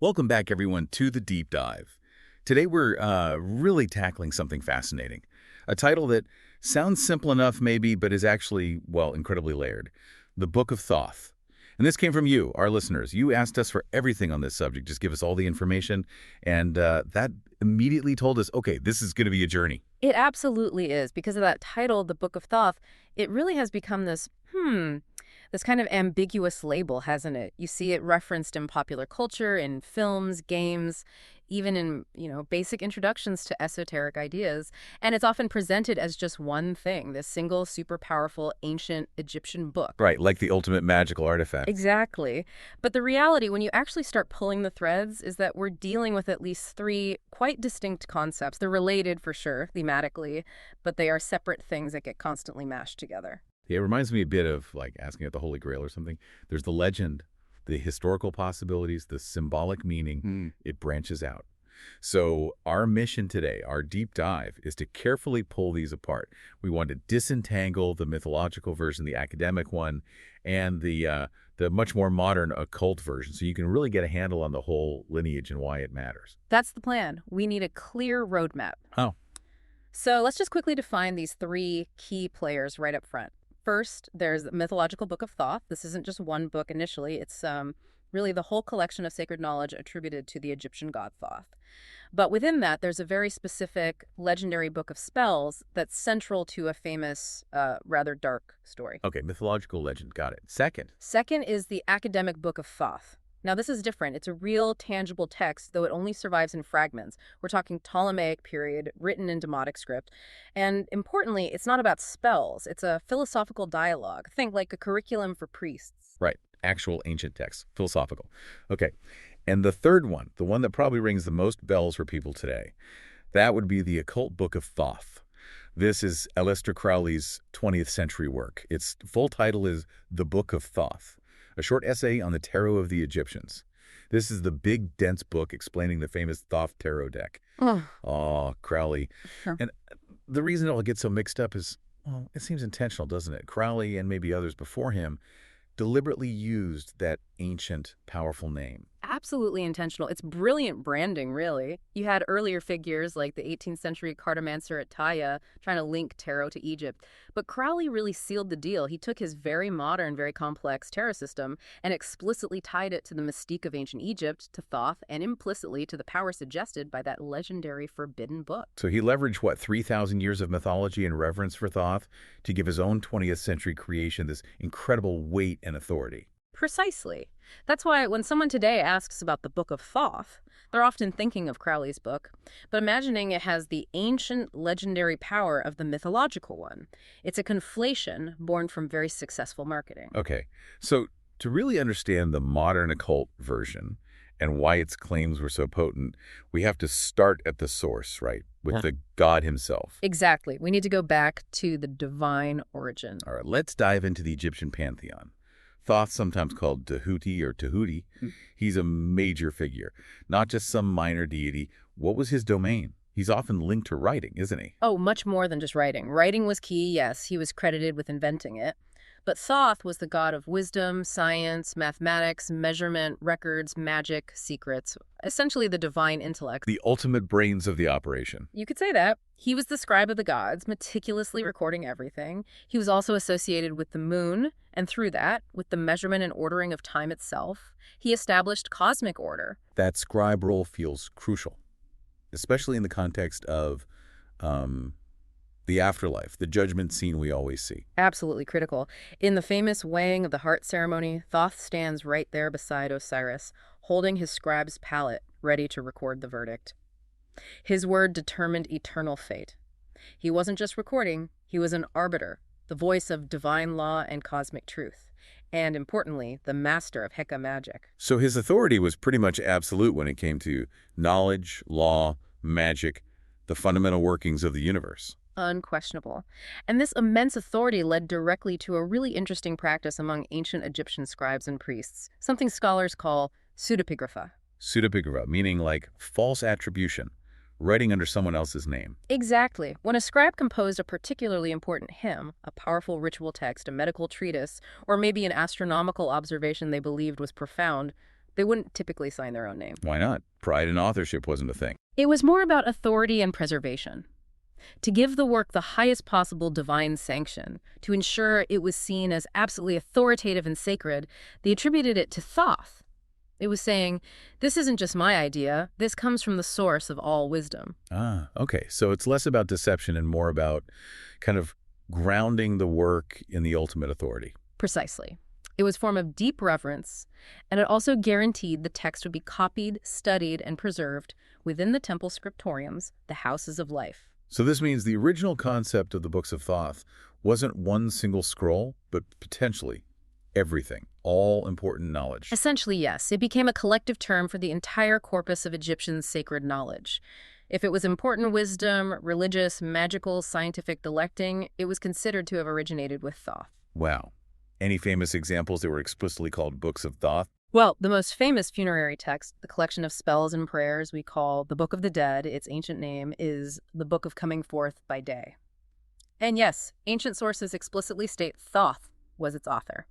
Welcome back, everyone, to the Deep Dive. Today we're really tackling something fascinating. A title that sounds simple enough, maybe, but is actually, well, incredibly layered. The Book of Thoth. And this came from you, our listeners. You asked us for everything on this subject. Just give us all the information. And that immediately told us, okay, this is going to be a journey. It absolutely is. Because of that title, The Book of Thoth, it really has become this kind of ambiguous label, hasn't it? You see it referenced in popular culture, in films, games, even in, basic introductions to esoteric ideas. And it's often presented as just one thing, this single, super powerful, ancient Egyptian book. Right, like the ultimate magical artifact. Exactly. But the reality, when you actually start pulling the threads, is that we're dealing with at least three quite distinct concepts. They're related, for sure, thematically, but they are separate things that get constantly mashed together. Yeah, it reminds me a bit of like asking at the Holy Grail or something. There's the legend, the historical possibilities, the symbolic meaning. It branches out. So our mission today, our deep dive, is to carefully pull these apart. We want to disentangle the mythological version, the academic one, and the much more modern occult version, so you can really get a handle on the whole lineage and why it matters. That's the plan. We need a clear roadmap. Oh, So let's just quickly define these three key players right up front. First, there's the mythological Book of Thoth. This isn't just one book initially. It's really the whole collection of sacred knowledge attributed to the Egyptian god Thoth. But within that, there's a very specific legendary book of spells that's central to a famous, rather dark story. okay, mythological legend, got it. Second is the academic Book of Thoth. Now, this is different. It's a real, tangible text, though it only survives in fragments. We're talking Ptolemaic period, written in Demotic script. And importantly, it's not about spells. It's a philosophical dialogue. Think like a curriculum for priests. Right, actual ancient texts, philosophical. Okay, and the third one, the one that probably rings the most bells for people today, that would be the occult Book of Thoth. This is Aleister Crowley's 20th century work. Its full title is The Book of Thoth, a short essay on the tarot of the Egyptians. This is the big, dense book explaining the famous Thoth tarot deck. Oh, Crowley. Sure. And the reason it all gets so mixed up is, well, it seems intentional, doesn't it? Crowley and maybe others before him deliberately used that ancient, powerful name. Absolutely intentional. It's brilliant branding, really. You had earlier figures like the 18th century cartomancer at Tyre trying to link tarot to Egypt. But Crowley really sealed the deal. He took his very modern, very complex tarot system and explicitly tied it to the mystique of ancient Egypt, to Thoth, and implicitly to the power suggested by that legendary forbidden book. So he leveraged, what, 3,000 years of mythology and reverence for Thoth to give his own 20th century creation this incredible weight and authority. Precisely. That's why when someone today asks about the Book of Thoth, they're often thinking of Crowley's book, but imagining it has the ancient legendary power of the mythological one. It's a conflation born from very successful marketing. Okay, so to really understand the modern occult version and why its claims were so potent, we have to start at the source, right? With the god himself. Exactly. We need to go back to the divine origin. All right, let's dive into the Egyptian pantheon. Thoth, sometimes called Tahuti or Tahuti, he's a major figure, not just some minor deity. What was his domain? He's often linked to writing, isn't he? Oh, much more than just writing. Writing was key, yes. He was credited with inventing it. But Thoth was the god of wisdom, science, mathematics, measurement, records, magic, secrets, essentially the divine intellect. The ultimate brains of the operation. You could say that. He was the scribe of the gods, meticulously recording everything. He was also associated with the moon, and through that, with the measurement and ordering of time itself. He established cosmic order. That scribe role feels crucial, especially in the context of the afterlife, the judgment scene we always see. Absolutely critical. In the famous weighing of the heart ceremony, Thoth stands right there beside Osiris, holding his scribe's palette, ready to record the verdict. His word determined eternal fate. He wasn't just recording, he was an arbiter, the voice of divine law and cosmic truth, and importantly, the master of Heka magic. So his authority was pretty much absolute when it came to knowledge, law, magic, the fundamental workings of the universe. Unquestionable. And this immense authority led directly to a really interesting practice among ancient Egyptian scribes and priests, something scholars call pseudepigrapha. Pseudepigrapha, meaning like false attribution, writing under someone else's name. Exactly. When a scribe composed a particularly important hymn, a powerful ritual text, a medical treatise, or maybe an astronomical observation they believed was profound, They wouldn't typically sign their own name. Why not? Pride in authorship wasn't a thing. It was more about authority and preservation. To give the work the highest possible divine sanction, to ensure it was seen as absolutely authoritative and sacred, they attributed it to Thoth. It was saying, this isn't just my idea, this comes from the source of all wisdom. Ah, okay. So it's less about deception and more about kind of grounding the work in the ultimate authority. Precisely. It was a form of deep reverence, and it also guaranteed the text would be copied, studied, and preserved within the temple scriptoriums, the houses of life. So this means the original concept of the Books of Thoth wasn't one single scroll, but potentially everything, all important knowledge. Essentially, yes. It became a collective term for the entire corpus of Egyptian sacred knowledge. If it was important wisdom, religious, magical, scientific delecting, it was considered to have originated with Thoth. Wow. Any famous examples that were explicitly called Books of Thoth? Well, the most famous funerary text, the collection of spells and prayers we call the Book of the Dead, its ancient name is the Book of Coming Forth by Day. And yes, ancient sources explicitly state Thoth was its author.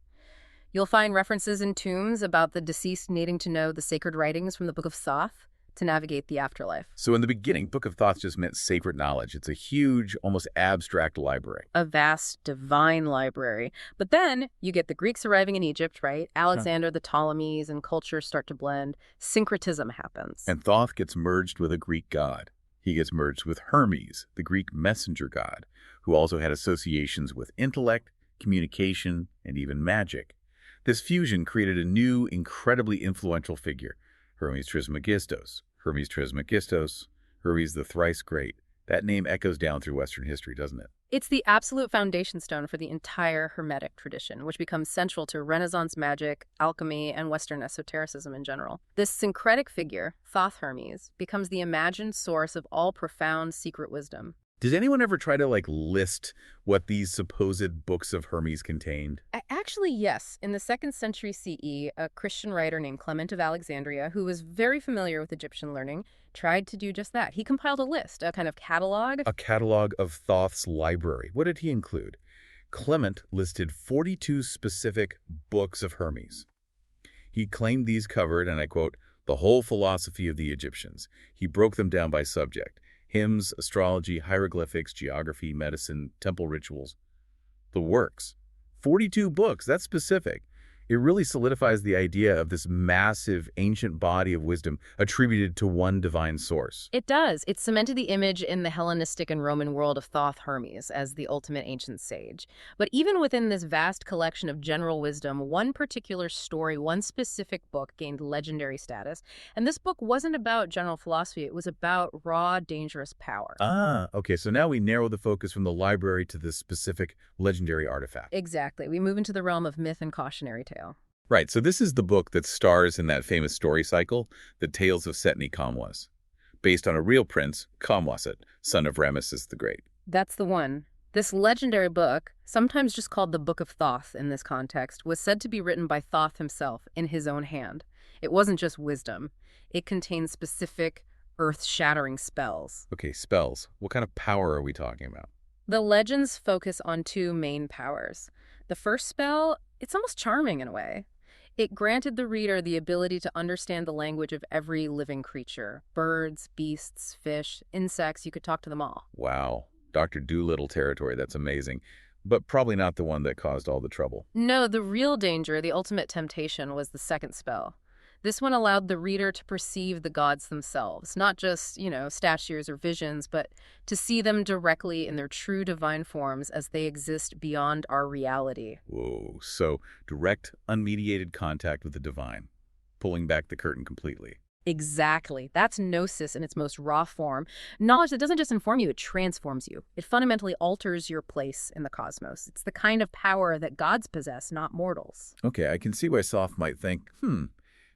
You'll find references in tombs about the deceased needing to know the sacred writings from the Book of Thoth to navigate the afterlife. So in the beginning, Book of Thoth just meant sacred knowledge. It's a huge, almost abstract library. A vast, divine library. But then you get the Greeks arriving in Egypt, right? Alexander, the Ptolemies, and cultures start to blend. Syncretism happens. And Thoth gets merged with a Greek god. He gets merged with Hermes, the Greek messenger god, who also had associations with intellect, communication, and even magic. This fusion created a new, incredibly influential figure, Hermes Trismegistos. Hermes Trismegistos, Hermes the thrice great. That name echoes down through Western history, doesn't it? It's the absolute foundation stone for the entire Hermetic tradition, which becomes central to Renaissance magic, alchemy, and Western esotericism in general. This syncretic figure, Thoth Hermes, becomes the imagined source of all profound secret wisdom. Did anyone ever try to, list what these supposed books of Hermes contained? Actually, yes. In the 2nd century CE, a Christian writer named Clement of Alexandria, who was very familiar with Egyptian learning, tried to do just that. He compiled a list, a kind of catalog. A catalog of Thoth's library. What did he include? Clement listed 42 specific books of Hermes. He claimed these covered, and I quote, the whole philosophy of the Egyptians. He broke them down by subject. Hymns, astrology, hieroglyphics, geography, medicine, temple rituals. The works. 42 books, that's specific. It really solidifies the idea of this massive ancient body of wisdom attributed to one divine source. It does. It cemented the image in the Hellenistic and Roman world of Thoth Hermes as the ultimate ancient sage. But even within this vast collection of general wisdom, one particular story, one specific book gained legendary status. And this book wasn't about general philosophy. It was about raw, dangerous power. Ah, okay. So now we narrow the focus from the library to this specific legendary artifact. Exactly. We move into the realm of myth and cautionary tale. Right, so this is the book that stars in that famous story cycle, The Tales of Setni Kamwas, based on a real prince, Kamwaset, son of Ramesses the Great. That's the one. This legendary book, sometimes just called the Book of Thoth in this context, was said to be written by Thoth himself in his own hand. It wasn't just wisdom. It contained specific, earth-shattering spells. Okay, spells. What kind of power are we talking about? The legends focus on two main powers. The first spell, it's almost charming in a way. It granted the reader the ability to understand the language of every living creature. Birds, beasts, fish, insects, you could talk to them all. Wow. Dr. Dolittle territory, that's amazing. But probably not the one that caused all the trouble. No, the real danger, the ultimate temptation, was the second spell. This one allowed the reader to perceive the gods themselves, not just, statues or visions, but to see them directly in their true divine forms as they exist beyond our reality. Whoa, so direct, unmediated contact with the divine, pulling back the curtain completely. Exactly. That's gnosis in its most raw form. Knowledge that doesn't just inform you, it transforms you. It fundamentally alters your place in the cosmos. It's the kind of power that gods possess, not mortals. Okay, I can see why Soph might think,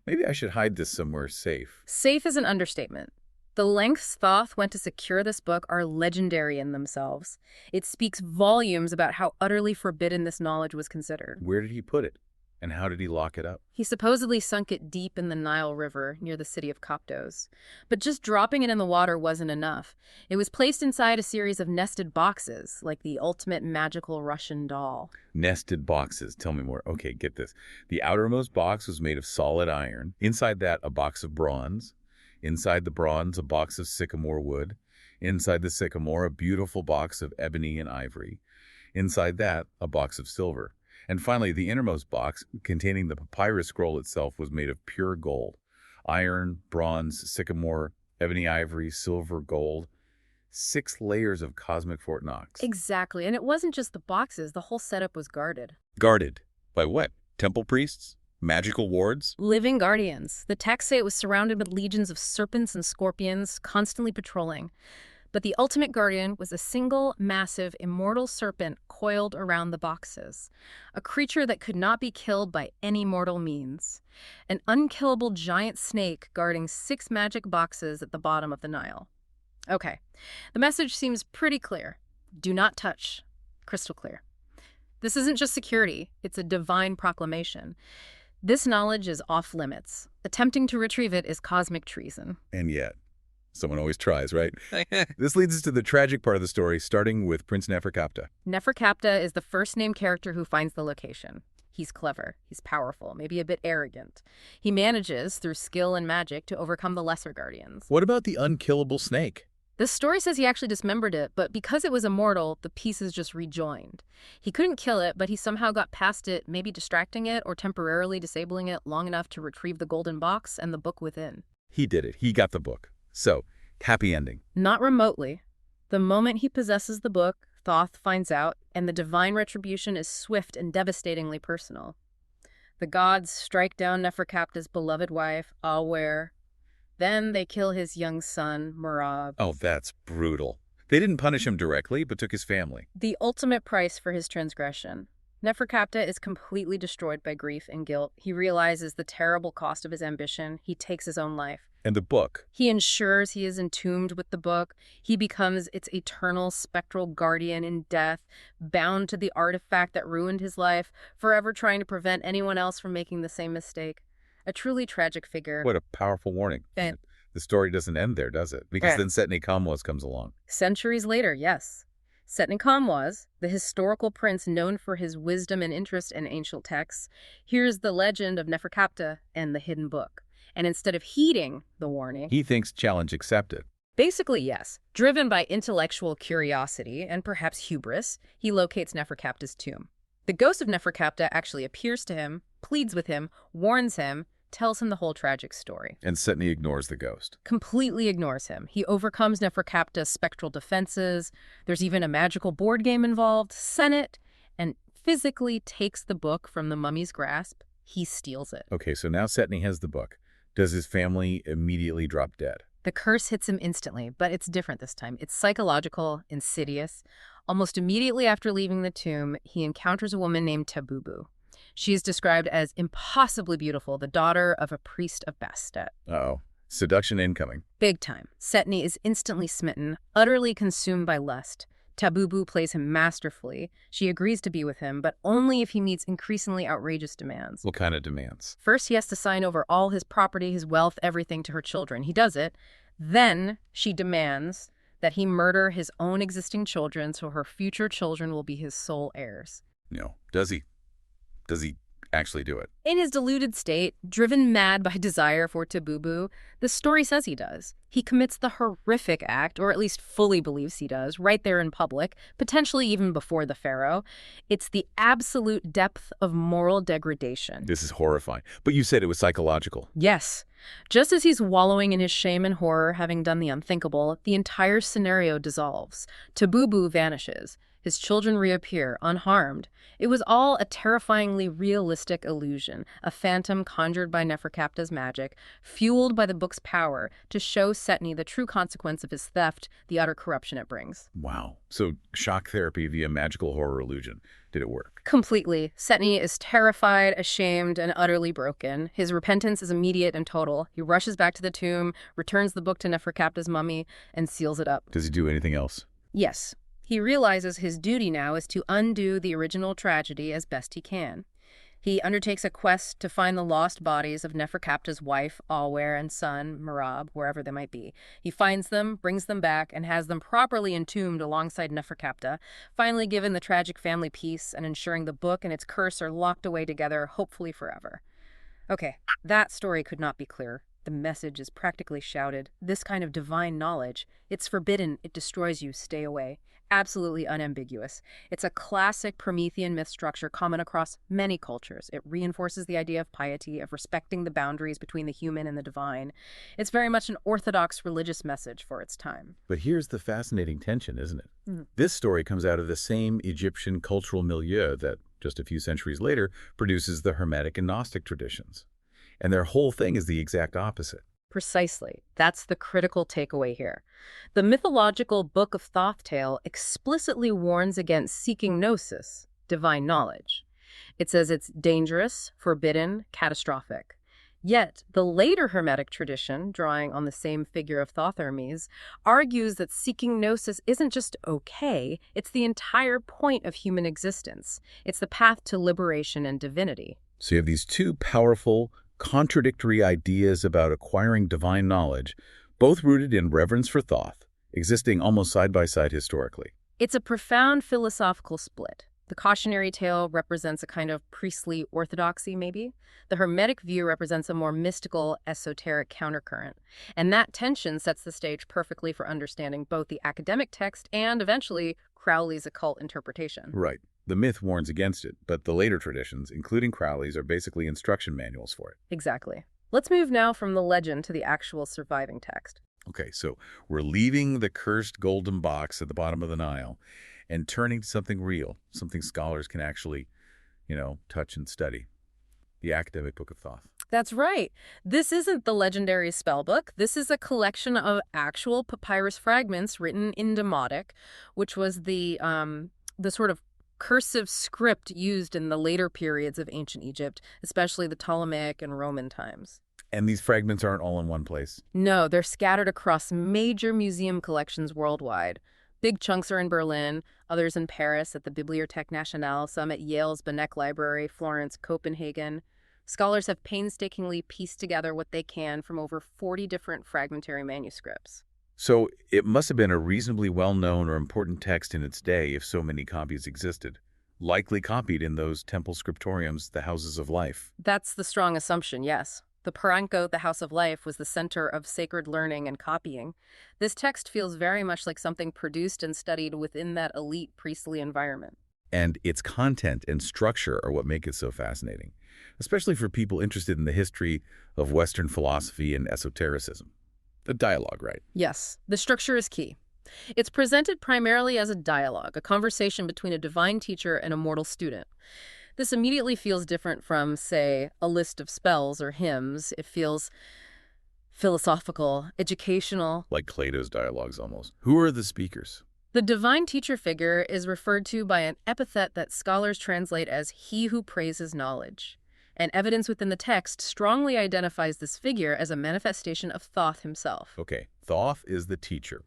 maybe I should hide this somewhere safe. Safe is an understatement. The lengths Thoth went to secure this book are legendary in themselves. It speaks volumes about how utterly forbidden this knowledge was considered. Where did he put it? And how did he lock it up? He supposedly sunk it deep in the Nile River near the city of Coptos. But just dropping it in the water wasn't enough. It was placed inside a series of nested boxes, like the ultimate magical Russian doll. Nested boxes. Tell me more. Okay, get this. The outermost box was made of solid iron. Inside that, a box of bronze. Inside the bronze, a box of sycamore wood. Inside the sycamore, a beautiful box of ebony and ivory. Inside that, a box of silver. And finally, the innermost box, containing the papyrus scroll itself, was made of pure gold. Iron, bronze, sycamore, ebony, ivory, silver, gold. 6 layers of cosmic Fort Knox. Exactly, and it wasn't just the boxes. The whole setup was guarded. Guarded? By what? Temple priests? Magical wards? Living guardians. The texts say it was surrounded with legions of serpents and scorpions, constantly patrolling. But the ultimate guardian was a single, massive, immortal serpent coiled around the boxes. A creature that could not be killed by any mortal means. An unkillable giant snake guarding 6 magic boxes at the bottom of the Nile. Okay, the message seems pretty clear. Do not touch. Crystal clear. This isn't just security, it's a divine proclamation. This knowledge is off limits. Attempting to retrieve it is cosmic treason. And yet, someone always tries, right? This leads us to the tragic part of the story, starting with Prince Neferkapta. Neferkapta is the first named character who finds the location. He's clever, he's powerful, maybe a bit arrogant. He manages, through skill and magic, to overcome the lesser guardians. What about the unkillable snake? The story says he actually dismembered it, but because it was immortal, the pieces just rejoined. He couldn't kill it, but he somehow got past it, maybe distracting it or temporarily disabling it long enough to retrieve the golden box and the book within. He did it. He got the book. So, happy ending. Not remotely. The moment he possesses the book, Thoth finds out, and the divine retribution is swift and devastatingly personal. The gods strike down Neferkapta's beloved wife, Awer. Then they kill his young son, Merab. Oh, that's brutal. They didn't punish him directly, but took his family. The ultimate price for his transgression. Neferkapta is completely destroyed by grief and guilt. He realizes the terrible cost of his ambition. He takes his own life. And the book? He ensures he is entombed with the book. He becomes its eternal spectral guardian in death, bound to the artifact that ruined his life, forever trying to prevent anyone else from making the same mistake. A truly tragic figure. What a powerful warning. And the story doesn't end there, does it? Because then Setni Kamwas comes along. Centuries later, yes. Setni Kamwas, the historical prince known for his wisdom and interest in ancient texts, hears the legend of Neferkapta and the hidden book. And instead of heeding the warning, he thinks challenge accepted. Basically, yes. Driven by intellectual curiosity and perhaps hubris, he locates Neferkapta's tomb. The ghost of Neferkapta actually appears to him, pleads with him, warns him, tells him the whole tragic story. And Setni ignores the ghost. Completely ignores him. He overcomes Neferkapta's spectral defenses. There's even a magical board game involved, Senate, and physically takes the book from the mummy's grasp. He steals it. Okay, so now Setni has the book. Does his family immediately drop dead? The curse hits him instantly, but it's different this time. It's psychological, insidious. Almost immediately after leaving the tomb, he encounters a woman named Tabubu. She is described as impossibly beautiful, the daughter of a priest of Bastet. Uh-oh. Seduction incoming. Big time. Setni is instantly smitten, utterly consumed by lust. Tabubu plays him masterfully. She agrees to be with him, but only if he meets increasingly outrageous demands. What kind of demands? First, he has to sign over all his property, his wealth, everything to her children. He does it. Then she demands that he murder his own existing children so her future children will be his sole heirs. No. Does he? Does he actually do it? In his deluded state, driven mad by desire for Tabubu, the story says he does. He commits the horrific act, or at least fully believes he does, right there in public, potentially even before the pharaoh. It's the absolute depth of moral degradation. This is horrifying. But you said it was psychological. Yes. Just as he's wallowing in his shame and horror, having done the unthinkable, the entire scenario dissolves. Tabubu vanishes. His children reappear, unharmed. It was all a terrifyingly realistic illusion, a phantom conjured by Neferkapta's magic, fueled by the book's power to show Setni the true consequence of his theft, the utter corruption it brings. Wow. So shock therapy via magical horror illusion. Did it work? Completely. Setni is terrified, ashamed, and utterly broken. His repentance is immediate and total. He rushes back to the tomb, returns the book to Neferkapta's mummy, and seals it up. Does he do anything else? Yes. He realizes his duty now is to undo the original tragedy as best he can. He undertakes a quest to find the lost bodies of Neferkapta's wife, Alwer, and son, Merab, wherever they might be. He finds them, brings them back, and has them properly entombed alongside Neferkapta, finally giving the tragic family peace and ensuring the book and its curse are locked away together, hopefully forever. Okay, that story could not be clearer. The message is practically shouted. This kind of divine knowledge, it's forbidden, it destroys you, stay away. Absolutely unambiguous. It's a classic Promethean myth structure common across many cultures. It reinforces the idea of piety, of respecting the boundaries between the human and the divine. It's very much an orthodox religious message for its time. But here's the fascinating tension, isn't it? Mhm. This story comes out of the same Egyptian cultural milieu that, just a few centuries later, produces the Hermetic and Gnostic traditions. And their whole thing is the exact opposite. Precisely. That's the critical takeaway here. The mythological Book of Thoth tale explicitly warns against seeking gnosis, divine knowledge. It says it's dangerous, forbidden, catastrophic. Yet, the later Hermetic tradition, drawing on the same figure of Thoth Hermes, argues that seeking gnosis isn't just okay, it's the entire point of human existence. It's the path to liberation and divinity. So you have these two powerful, contradictory ideas about acquiring divine knowledge, both rooted in reverence for Thoth, existing almost side by side historically. It's a profound philosophical split. The cautionary tale represents a kind of priestly orthodoxy, maybe. The Hermetic view represents a more mystical, esoteric countercurrent. And that tension sets the stage perfectly for understanding both the academic text and, eventually, Crowley's occult interpretation. Right. The myth warns against it, but the later traditions, including Crowley's, are basically instruction manuals for it. Exactly. Let's move now from the legend to the actual surviving text. Okay, so we're leaving the cursed golden box at the bottom of the Nile and turning to something real, something scholars can actually, touch and study. The academic Book of Thoth. That's right. This isn't the legendary spellbook. This is a collection of actual papyrus fragments written in Demotic, which was the sort of cursive script used in the later periods of ancient Egypt, especially the Ptolemaic and Roman times. And these fragments aren't all in one place. No, they're scattered across major museum collections worldwide. Big chunks are in Berlin, others in Paris at the Bibliothèque Nationale, some at Yale's Benek Library, Florence, Copenhagen. Scholars have painstakingly pieced together what they can from over 40 different fragmentary manuscripts. So it must have been a reasonably well-known or important text in its day if so many copies existed, likely copied in those temple scriptoriums, the houses of life. That's the strong assumption, yes. The Paranko, the House of Life, was the center of sacred learning and copying. This text feels very much like something produced and studied within that elite priestly environment. And its content and structure are what make it so fascinating, especially for people interested in the history of Western philosophy and esotericism. The dialogue, right? Yes, the structure is key. It's presented primarily as a dialogue, a conversation between a divine teacher and a mortal student. This immediately feels different from, say, a list of spells or hymns. It feels philosophical, educational. Like Plato's dialogues almost. Who are the speakers? The divine teacher figure is referred to by an epithet that scholars translate as he who praises knowledge. And evidence within the text strongly identifies this figure as a manifestation of Thoth himself. Okay, Thoth is the teacher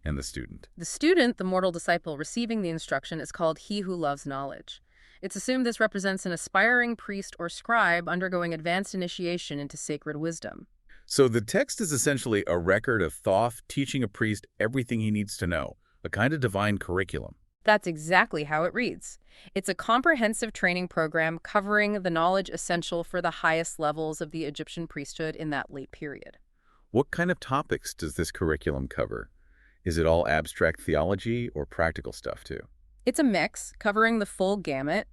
and the student. The student, the mortal disciple receiving the instruction, is called he who loves knowledge. It's assumed this represents an aspiring priest or scribe undergoing advanced initiation into sacred wisdom. So the text is essentially a record of Thoth teaching a priest everything he needs to know, a kind of divine curriculum. That's exactly how it reads. It's a comprehensive training program covering the knowledge essential for the highest levels of the Egyptian priesthood in that late period. What kind of topics does this curriculum cover? Is it all abstract theology or practical stuff too? It's a mix, covering the full gamut.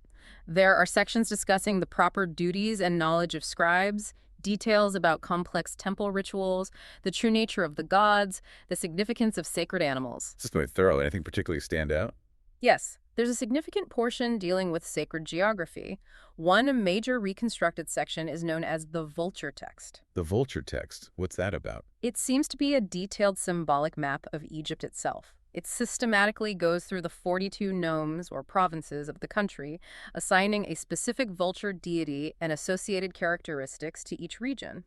There are sections discussing the proper duties and knowledge of scribes, details about complex temple rituals, the true nature of the gods, the significance of sacred animals. This is very thorough. Anything particularly stand out? Yes, there's a significant portion dealing with sacred geography. One major reconstructed section is known as the vulture text. The vulture text, what's that about? It seems to be a detailed symbolic map of Egypt itself. It systematically goes through the 42 nomes or provinces of the country, assigning a specific vulture deity and associated characteristics to each region.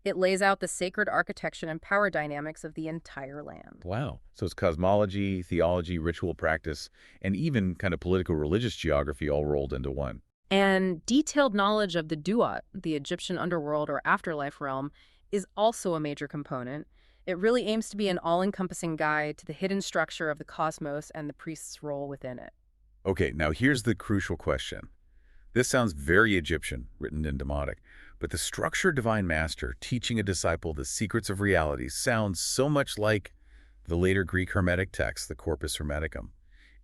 It lays out the sacred architecture and power dynamics of the entire land. Wow. So it's cosmology, theology, ritual practice, and even kind of political religious geography all rolled into one. And detailed knowledge of the Duat, the Egyptian underworld or afterlife realm, is also a major component. It really aims to be an all-encompassing guide to the hidden structure of the cosmos and the priest's role within it. Okay, now here's the crucial question. This sounds very Egyptian, written in Demotic, but the structured divine master teaching a disciple the secrets of reality sounds so much like the later Greek Hermetic text, the Corpus Hermeticum.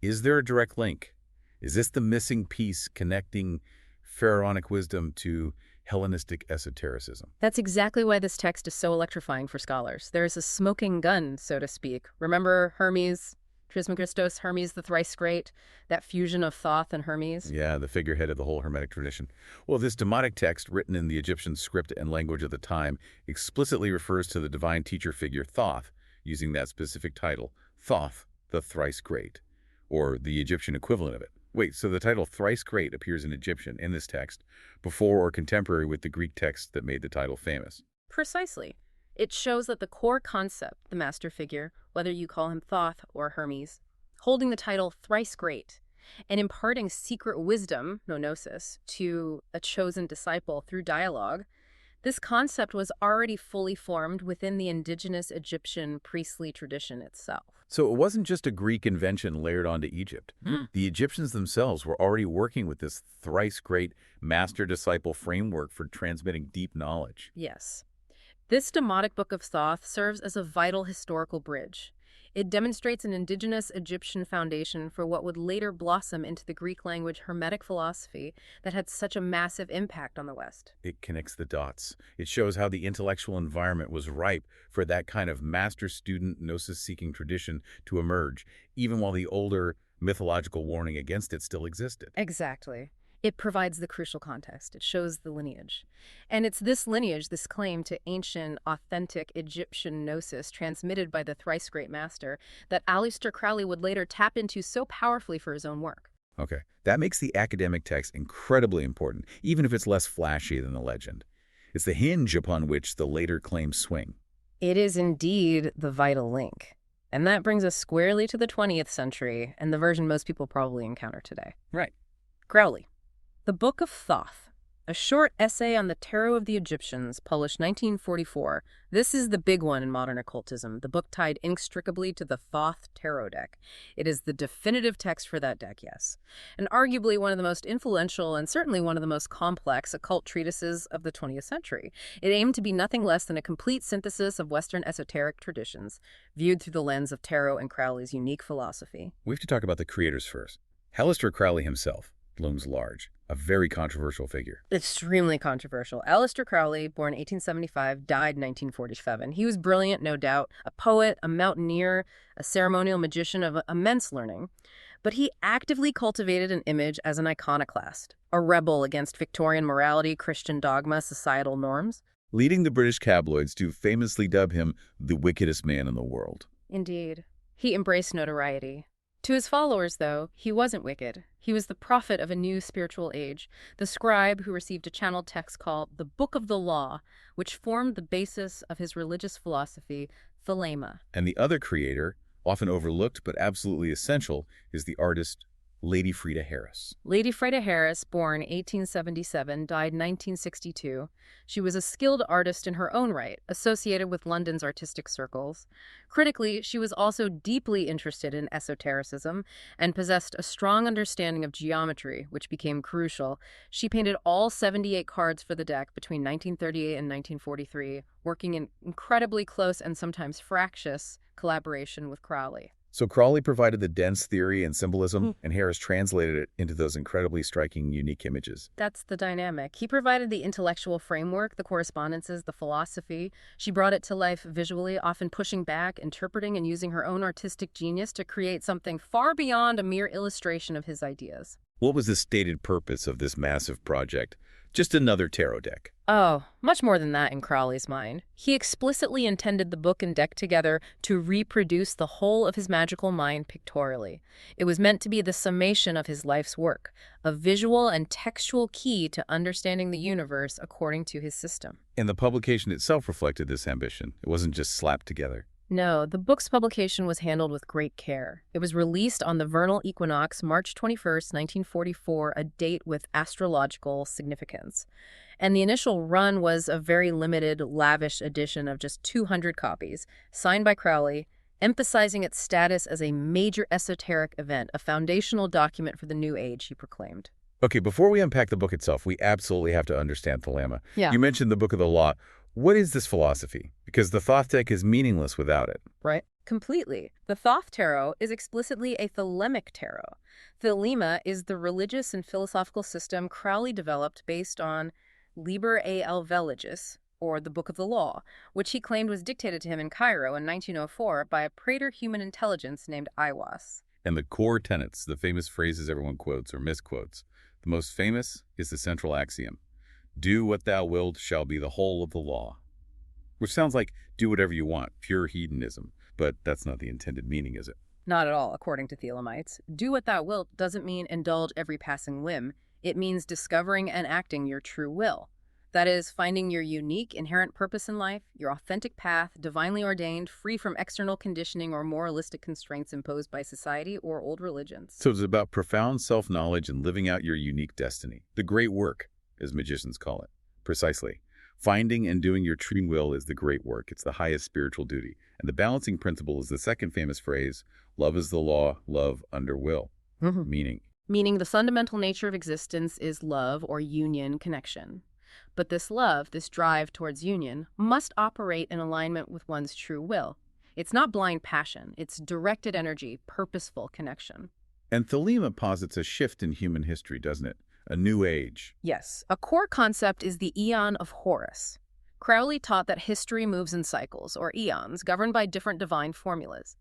Is there a direct link? Is this the missing piece connecting pharaonic wisdom to Hellenistic esotericism? That's exactly why this text is so electrifying for scholars. There's a smoking gun, so to speak. Remember Hermes, Trismegistus, Hermes the thrice great, that fusion of Thoth and Hermes? Yeah, the figurehead of the whole Hermetic tradition. Well, this Demotic text, written in the Egyptian script and language of the time, explicitly refers to the divine teacher figure Thoth, using that specific title, Thoth, the thrice great, or the Egyptian equivalent of it. Wait, so the title thrice great appears in Egyptian in this text, before or contemporary with the Greek text that made the title famous. Precisely. It shows that the core concept, the master figure, whether you call him Thoth or Hermes, holding the title thrice great and imparting secret wisdom, gnosis, to a chosen disciple through dialogue, this concept was already fully formed within the indigenous Egyptian priestly tradition itself. So it wasn't just a Greek invention layered onto Egypt. The Egyptians themselves were already working with this thrice great master-disciple framework for transmitting deep knowledge. Yes. This demotic Book of Thoth serves as a vital historical bridge. It demonstrates an indigenous Egyptian foundation for what would later blossom into the Greek language Hermetic philosophy that had such a massive impact on the West. It connects the dots. It shows how the intellectual environment was ripe for that kind of master-student gnosis-seeking tradition to emerge, even while the older mythological warning against it still existed. Exactly. It provides the crucial context. It shows the lineage. And it's this lineage, this claim to ancient, authentic Egyptian gnosis transmitted by the thrice great master, that Aleister Crowley would later tap into so powerfully for his own work. Okay, that makes the academic text incredibly important, even if it's less flashy than the legend. It's the hinge upon which the later claims swing. It is indeed the vital link. And that brings us squarely to the 20th century and the version most people probably encounter today. Right. Crowley. The Book of Thoth, a short essay on the tarot of the Egyptians, published 1944. This is the big one in modern occultism, the book tied inextricably to the Thoth tarot deck. It is the definitive text for that deck, yes, and arguably one of the most influential and certainly one of the most complex occult treatises of the 20th century. It aimed to be nothing less than a complete synthesis of Western esoteric traditions, viewed through the lens of tarot and Crowley's unique philosophy. We have to talk about the creators first. Aleister Crowley himself looms large, a very controversial figure. Extremely controversial. Aleister Crowley, born 1875, died 1947. He was brilliant, no doubt, a poet, a mountaineer, a ceremonial magician of immense learning. But he actively cultivated an image as an iconoclast, a rebel against Victorian morality, Christian dogma, societal norms. Leading the British tabloids to famously dub him the wickedest man in the world. Indeed. He embraced notoriety. To his followers, though, he wasn't wicked. He was the prophet of a new spiritual age, the scribe who received a channeled text called the Book of the Law, which formed the basis of his religious philosophy, Thelema. And the other creator, often overlooked but absolutely essential, is the artist Lady Freda Harris. Lady Freda Harris, born 1877, died 1962. She was a skilled artist in her own right, associated with London's artistic circles. Critically, she was also deeply interested in esotericism and possessed a strong understanding of geometry, which became crucial. She painted all 78 cards for the deck between 1938 and 1943, working in incredibly close and sometimes fractious collaboration with Crowley. So Crowley provided the dense theory and symbolism, and Harris translated it into those incredibly striking, unique images. That's the dynamic. He provided the intellectual framework, the correspondences, the philosophy. She brought it to life visually, often pushing back, interpreting, and using her own artistic genius to create something far beyond a mere illustration of his ideas. What was the stated purpose of this massive project? Just another tarot deck. Oh, much more than that in Crowley's mind. He explicitly intended the book and deck together to reproduce the whole of his magical mind pictorially. It was meant to be the summation of his life's work, a visual and textual key to understanding the universe according to his system. And the publication itself reflected this ambition. It wasn't just slapped together. No, the book's publication was handled with great care. It was released on the vernal equinox, March 21st, 1944, a date with astrological significance. And the initial run was a very limited, lavish edition of just 200 copies, signed by Crowley, emphasizing its status as a major esoteric event, a foundational document for the New Age, he proclaimed. Okay, before we unpack the book itself, we absolutely have to understand Thelema. Yeah. You mentioned the Book of the Law. What is this philosophy? Because the Thoth deck is meaningless without it. Right. Completely. The Thoth tarot is explicitly a thelemic tarot. Thelema is the religious and philosophical system Crowley developed based on Liber A Alveligis, or the Book of the Law, which he claimed was dictated to him in Cairo in 1904 by a praetor human intelligence named Aiwas. And the core tenets, the famous phrases everyone quotes or misquotes. The most famous is the central axiom. Do what thou wilt shall be the whole of the law. Which sounds like do whatever you want, pure hedonism. But that's not the intended meaning, is it? Not at all, according to Thelemites. Do what thou wilt doesn't mean indulge every passing whim. It means discovering and acting your true will. That is, finding your unique, inherent purpose in life, your authentic path, divinely ordained, free from external conditioning or moralistic constraints imposed by society or old religions. So it's about profound self-knowledge and living out your unique destiny. The great work, as magicians call it. Precisely. Finding and doing your true will is the great work. It's the highest spiritual duty. And the balancing principle is the second famous phrase, love is the law, love under will. Meaning the fundamental nature of existence is love or union connection. But this love, this drive towards union, must operate in alignment with one's true will. It's not blind passion. It's directed energy, purposeful connection. And Thelema posits a shift in human history, doesn't it? A new age. Yes. A core concept is the Aeon of Horus. Crowley taught that history moves in cycles, or eons, governed by different divine formulas.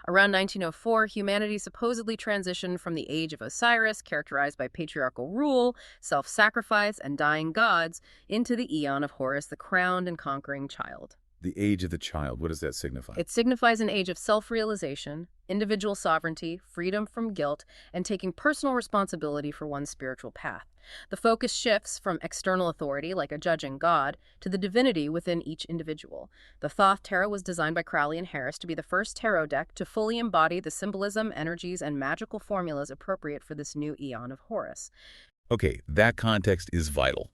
Around 1904, humanity supposedly transitioned from the age of Osiris, characterized by patriarchal rule, self-sacrifice, and dying gods, into the Aeon of Horus, the crowned and conquering child. The age of the child, what does that signify? It signifies an age of self-realization, individual sovereignty, freedom from guilt, and taking personal responsibility for one's spiritual path. The focus shifts from external authority, like a judging god, to the divinity within each individual. The Thoth tarot was designed by Crowley and Harris to be the first tarot deck to fully embody the symbolism, energies, and magical formulas appropriate for this new Aeon of Horus. Okay, that context is vital.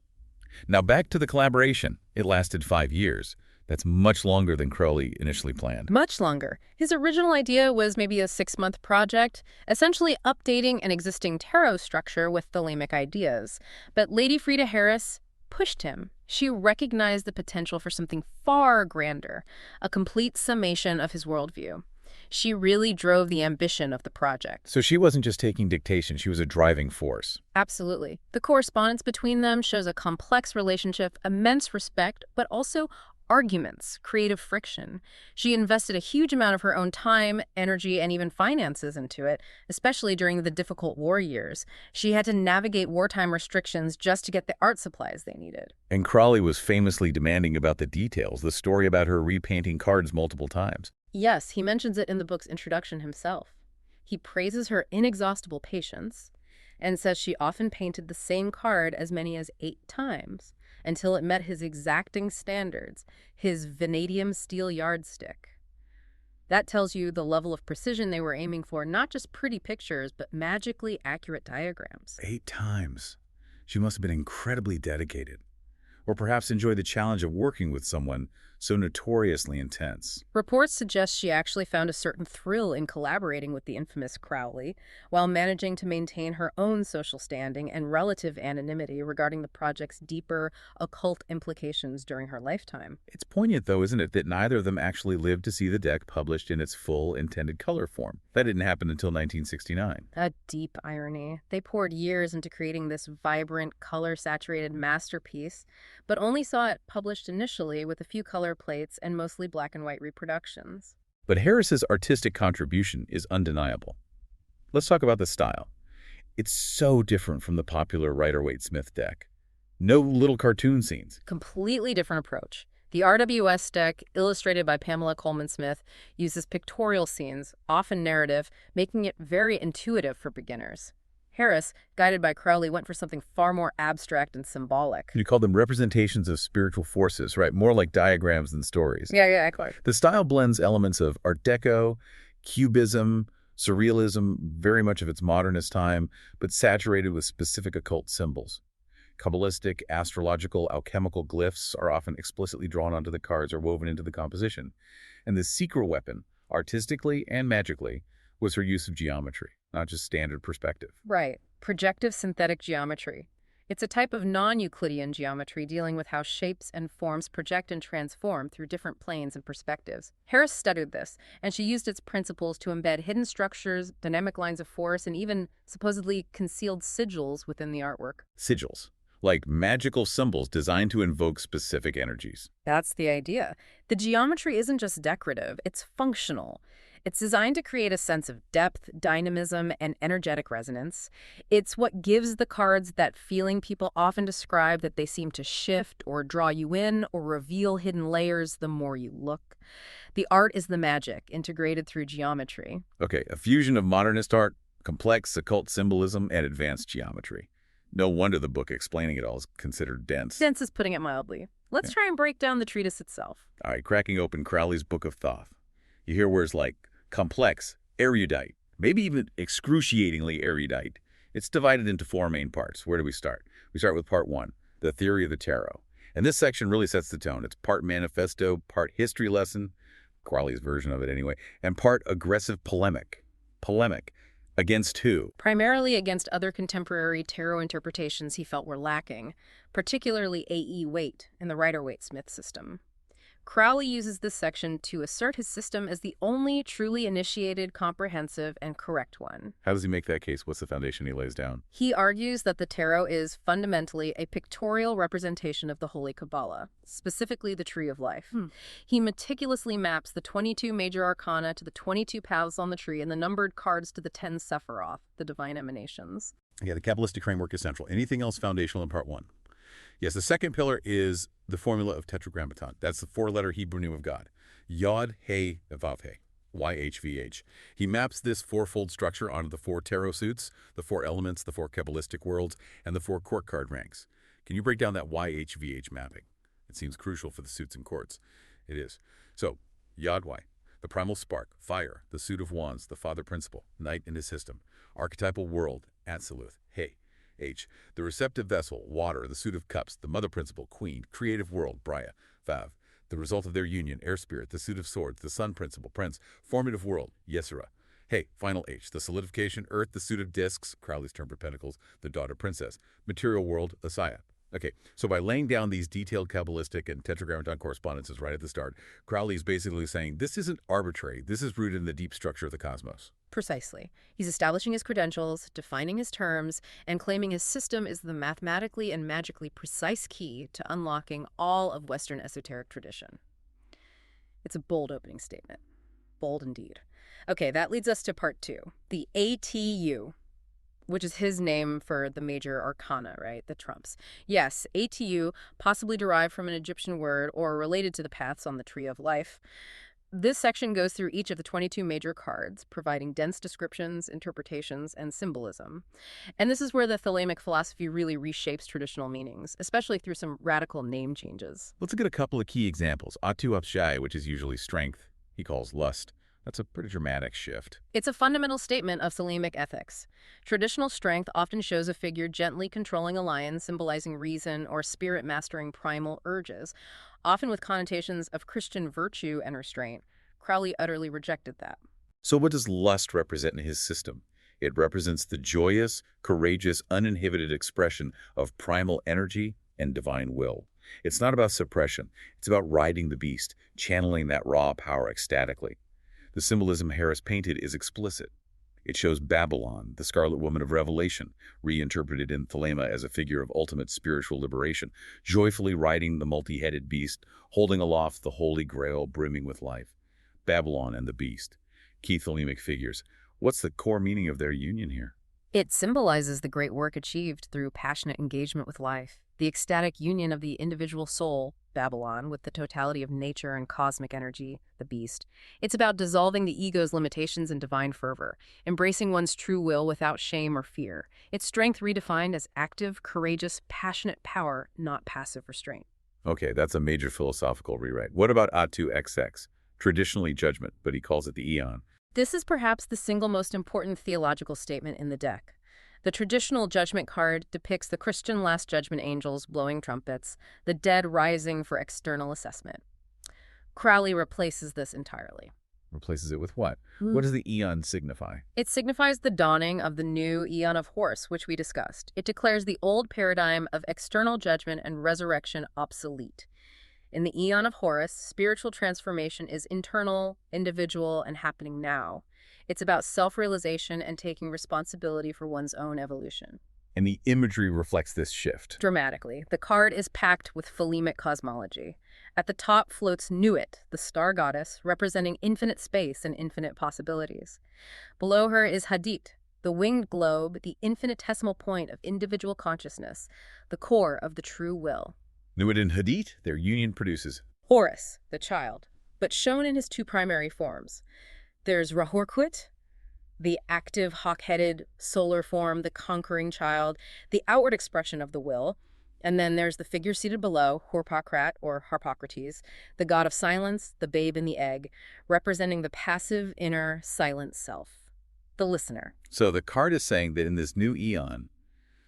Now back to the collaboration. It lasted 5 years. That's much longer than Crowley initially planned. Much longer. His original idea was maybe a 6-month project, essentially updating an existing tarot structure with Thelemic ideas. But Lady Frida Harris pushed him. She recognized the potential for something far grander, a complete summation of his worldview. She really drove the ambition of the project. So she wasn't just taking dictation, she was a driving force. Absolutely. The correspondence between them shows a complex relationship, immense respect, but also arguments, creative friction. She invested a huge amount of her own time, energy, and even finances into it, especially during the difficult war years. She had to navigate wartime restrictions just to get the art supplies they needed. And Crowley was famously demanding about the details, the story about her repainting cards multiple times. Yes, he mentions it in the book's introduction himself. He praises her inexhaustible patience and says she often painted the same card as many as 8 times. Until it met his exacting standards, his vanadium steel yardstick. That tells you the level of precision they were aiming for, not just pretty pictures, but magically accurate diagrams. 8 times. She must have been incredibly dedicated. Or perhaps enjoyed the challenge of working with someone so notoriously intense. Reports suggest she actually found a certain thrill in collaborating with the infamous Crowley, while managing to maintain her own social standing and relative anonymity regarding the project's deeper, occult implications during her lifetime. It's poignant, though, isn't it, that neither of them actually lived to see the deck published in its full intended color form. That didn't happen until 1969. A deep irony. They poured years into creating this vibrant, color-saturated masterpiece, but only saw it published initially with a few color plates and mostly black and white reproductions. But Harris's artistic contribution is undeniable. Let's talk about the style. It's so different from the popular Rider-Waite-Smith deck. No little cartoon scenes. Completely different approach. The RWS deck, illustrated by Pamela Coleman Smith, uses pictorial scenes, often narrative, making it very intuitive for beginners. Harris, guided by Crowley, went for something far more abstract and symbolic. You call them representations of spiritual forces, right? More like diagrams than stories. Yeah, exactly. The style blends elements of Art Deco, Cubism, Surrealism, very much of its modernist time, but saturated with specific occult symbols. Kabbalistic, astrological, alchemical glyphs are often explicitly drawn onto the cards or woven into the composition. And the secret weapon, artistically and magically, was her use of geometry, not just standard perspective. Right. Projective synthetic geometry. It's a type of non-Euclidean geometry dealing with how shapes and forms project and transform through different planes and perspectives. Harris studied this, and she used its principles to embed hidden structures, dynamic lines of force, and even supposedly concealed sigils within the artwork. Sigils, like magical symbols designed to invoke specific energies. That's the idea. The geometry isn't just decorative, it's functional. It's designed to create a sense of depth, dynamism, and energetic resonance. It's what gives the cards that feeling people often describe, that they seem to shift or draw you in or reveal hidden layers the more you look. The art is the magic, integrated through geometry. Okay, a fusion of modernist art, complex occult symbolism, and advanced geometry. No wonder the book explaining it all is considered dense. Dense is putting it mildly. Let's try and break down the treatise itself. All right, cracking open Crowley's Book of Thoth. You hear words like complex, erudite, maybe even excruciatingly erudite. It's divided into four main parts. Where do we start? We start with part one, the theory of the tarot. And this section really sets the tone. It's part manifesto, part history lesson, Crowley's version of it anyway, and part aggressive polemic. Polemic. Against who? Primarily against other contemporary tarot interpretations he felt were lacking, particularly A.E. Waite and the Rider-Waite-Smith system. Crowley uses this section to assert his system as the only truly initiated, comprehensive, and correct one. How does he make that case? What's the foundation he lays down? He argues that the tarot is fundamentally a pictorial representation of the Holy Kabbalah, specifically the Tree of Life. He meticulously maps the 22 major arcana to the 22 paths on the tree and the numbered cards to the 10 Sephiroth, the divine emanations. Yeah, the Kabbalistic framework is central. Anything else foundational in part one? Yes, the second pillar is the formula of Tetragrammaton. That's the four-letter Hebrew name of God. Yod, He, Vav, He. YHVH. He maps this fourfold structure onto the four tarot suits, the four elements, the four Kabbalistic worlds, and the four court card ranks. Can you break down that YHVH mapping? It seems crucial for the suits and courts. It is. So, Yod Y, the primal spark, fire, the suit of wands, the father principle, night in his system, archetypal world, Atziluth, He. H, the receptive vessel, water, the suit of cups, the mother principle, queen, creative world, Braya, Vav, the result of their union, air spirit, the suit of swords, the sun principle, prince, formative world, Yesera. Hey, final H, the solidification, earth, the suit of discs, Crowley's term for pentacles, the daughter princess, material world, Asaya. Okay, so by laying down these detailed Kabbalistic and Tetragrammaton correspondences right at the start, Crowley is basically saying this isn't arbitrary, this is rooted in the deep structure of the cosmos. Precisely. He's establishing his credentials, defining his terms, and claiming his system is the mathematically and magically precise key to unlocking all of Western esoteric tradition. It's a bold opening statement. Bold indeed. Okay, that leads us to part two, the ATU, which is his name for the major arcana, right? The trumps. Yes, ATU, possibly derived from an Egyptian word or related to the paths on the Tree of Life. This section goes through each of the 22 major cards, providing dense descriptions, interpretations, and symbolism. And this is where the Thelemic philosophy really reshapes traditional meanings, especially through some radical name changes. Let's get a couple of key examples. Atu Apshai, which is usually strength, he calls lust. That's a pretty dramatic shift. It's a fundamental statement of Thelemic ethics. Traditional strength often shows a figure gently controlling a lion, symbolizing reason or spirit mastering primal urges, often with connotations of Christian virtue and restraint. Crowley utterly rejected that. So what does lust represent in his system? It represents the joyous, courageous, uninhibited expression of primal energy and divine will. It's not about suppression. It's about riding the beast, channeling that raw power ecstatically. The symbolism Harris painted is explicit. It shows Babylon, the Scarlet Woman of Revelation, reinterpreted in Thelema as a figure of ultimate spiritual liberation, joyfully riding the multi-headed beast, holding aloft the Holy Grail brimming with life. Babylon and the beast. Key Thelemic figures. What's the core meaning of their union here? It symbolizes the great work achieved through passionate engagement with life, the ecstatic union of the individual soul, Babylon, with the totality of nature and cosmic energy, the beast. It's about dissolving the ego's limitations in divine fervor, embracing one's true will without shame or fear. Its strength redefined as active, courageous, passionate power, not passive restraint. Okay, that's a major philosophical rewrite. What about Atu XX? Traditionally judgment, but he calls it the eon. This is perhaps the single most important theological statement in the deck. The traditional judgment card depicts the Christian Last Judgment angels blowing trumpets, the dead rising for external assessment. Crowley replaces this entirely. Replaces it with what? What does the eon signify? It signifies the dawning of the new Eon of Horus, which we discussed. It declares the old paradigm of external judgment and resurrection obsolete. In the Eon of Horus, spiritual transformation is internal, individual, and happening now. It's about self-realization and taking responsibility for one's own evolution. And the imagery reflects this shift. Dramatically, the card is packed with philemic cosmology. At the top floats Nuit, the star goddess, representing infinite space and infinite possibilities. Below her is Hadit, the winged globe, the infinitesimal point of individual consciousness, the core of the true will. Nuit and Hadit, their union produces Horus, the child, but shown in his two primary forms. There's Rahorquit, the active, hawk-headed solar form, the conquering child, the outward expression of the will. And then there's the figure seated below, Horpokrat or Harpocrates, the god of silence, the babe in the egg, representing the passive, inner, silent self, the listener. So the card is saying that in this new eon,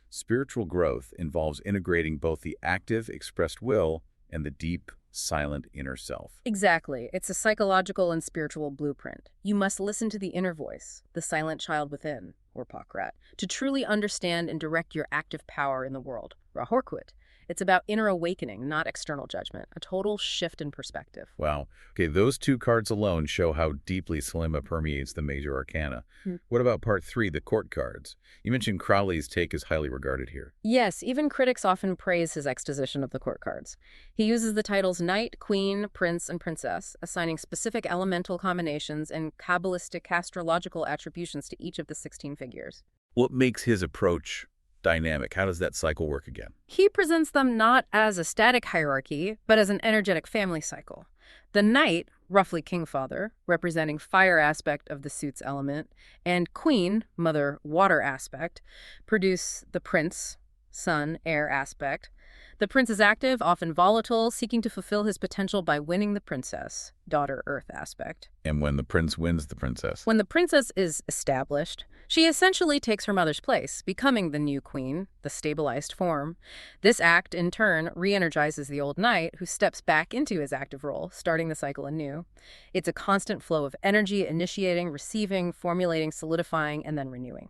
spiritual growth involves integrating both the active, expressed will and the deep, silent inner self. Exactly. It's a psychological and spiritual blueprint. You must listen to the inner voice, the silent child within, Horpokrat, to truly understand and direct your active power in the world, Rahorquit. It's about inner awakening, not external judgment, a total shift in perspective. Wow. Okay, those two cards alone show how deeply Selema permeates the major arcana. What about part 3, the court cards? You mentioned Crowley's take is highly regarded here. Yes, even critics often praise his exposition of the court cards. He uses the titles Knight, Queen, Prince, and Princess, assigning specific elemental combinations and Kabbalistic astrological attributions to each of the 16 figures. What makes his approach dynamic? How does that cycle work again? He presents them not as a static hierarchy, but as an energetic family cycle. The Knight, roughly Kingfather, representing fire aspect of the suit's element, and Queen, mother water aspect, produce the Prince, sun, air aspect. The prince is active, often volatile, seeking to fulfill his potential by winning the princess, daughter earth aspect. And when the prince wins the princess? When the princess is established, she essentially takes her mother's place, becoming the new queen, the stabilized form. This act, in turn, re-energizes the old knight, who steps back into his active role, starting the cycle anew. It's a constant flow of energy, initiating, receiving, formulating, solidifying, and then renewing.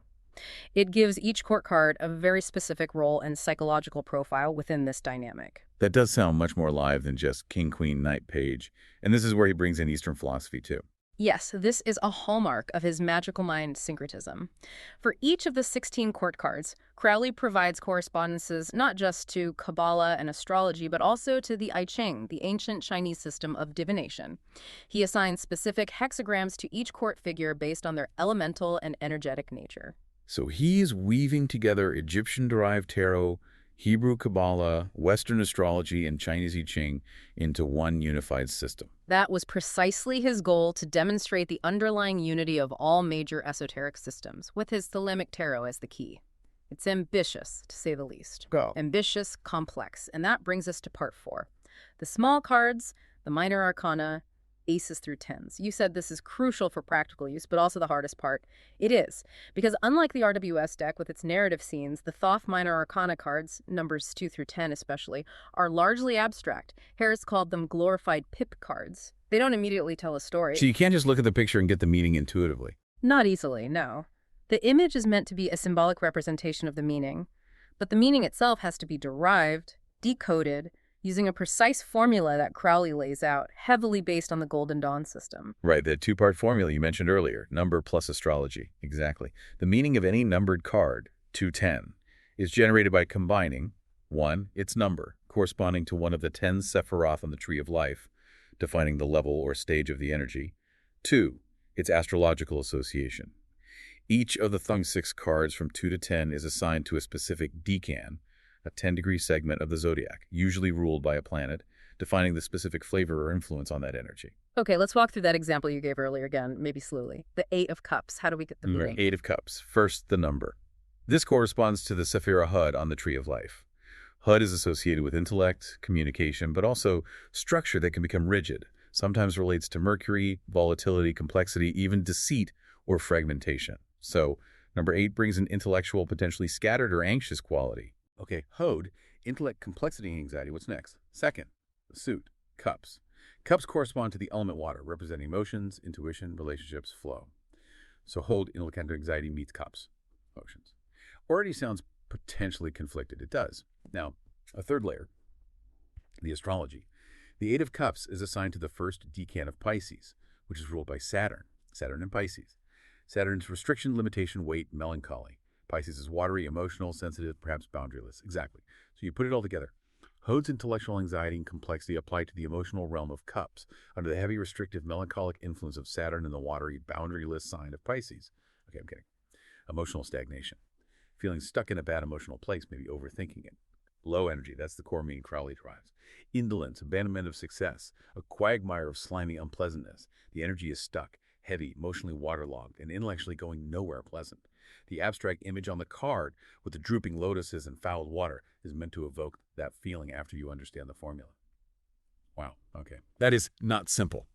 It gives each court card a very specific role and psychological profile within this dynamic. That does sound much more alive than just king, queen, knight, page. And this is where he brings in Eastern philosophy, too. Yes, this is a hallmark of his magical mind syncretism. For each of the 16 court cards, Crowley provides correspondences not just to Kabbalah and astrology, but also to the I Ching, the ancient Chinese system of divination. He assigns specific hexagrams to each court figure based on their elemental and energetic nature. So he's weaving together Egyptian-derived tarot, Hebrew Kabbalah, Western astrology, and Chinese I Ching into one unified system. That was precisely his goal, to demonstrate the underlying unity of all major esoteric systems, with his Thelemic tarot as the key. It's ambitious, to say the least. Go. Ambitious, complex. And that brings us to part 4. The small cards, the minor arcana, aces through tens. You said this is crucial for practical use, but also the hardest part. It is, because unlike the RWS deck with its narrative scenes, the Thoth minor arcana cards, numbers 2 through 10 especially, are largely abstract. Harris called them glorified pip cards. They don't immediately tell a story. So you can't just look at the picture and get the meaning intuitively. Not easily, no. The image is meant to be a symbolic representation of the meaning, but the meaning itself has to be derived, decoded, using a precise formula that Crowley lays out, heavily based on the Golden Dawn system. Right, the two-part formula you mentioned earlier, number plus astrology. Exactly. The meaning of any numbered card, 210, is generated by combining, 1, its number, corresponding to one of the 10 Sephiroth on the Tree of Life, defining the level or stage of the energy, 2, its astrological association. Each of the Thung 6 cards from 2 to 10 is assigned to a specific decan, a 10-degree segment of the zodiac, usually ruled by a planet, defining the specific flavor or influence on that energy. Okay, let's walk through that example you gave earlier again, maybe slowly. The Eight of Cups. How do we get the meaning? Eight of Cups. First, the number. This corresponds to the Sephira Hud on the Tree of Life. Hud is associated with intellect, communication, but also structure that can become rigid. Sometimes relates to Mercury, volatility, complexity, even deceit or fragmentation. So, number 8 brings an intellectual, potentially scattered or anxious quality. Okay, Hod, intellect, complexity, and anxiety. What's next? Second, the suit, Cups. Cups correspond to the element water, representing emotions, intuition, relationships, flow. So Hod, intellect, anxiety meets Cups, emotions. Already sounds potentially conflicted. It does. Now, a third layer, the astrology. The Eight of Cups is assigned to the first decan of Pisces, which is ruled by Saturn. Saturn in Pisces. Saturn's restriction, limitation, weight, melancholy. Pisces is watery, emotional, sensitive, perhaps boundaryless. Exactly. So you put it all together. Hod's intellectual anxiety and complexity apply to the emotional realm of Cups under the heavy, restrictive, melancholic influence of Saturn and the watery, boundaryless sign of Pisces. Okay, I'm kidding. Emotional stagnation. Feeling stuck in a bad emotional place, maybe overthinking it. Low energy, that's the core meaning Crowley derives. Indolence, abandonment of success, a quagmire of slimy unpleasantness. The energy is stuck, heavy, emotionally waterlogged, and intellectually going nowhere pleasant. The abstract image on the card with the drooping lotuses and fouled water is meant to evoke that feeling after you understand the formula. Wow, okay. That is not simple.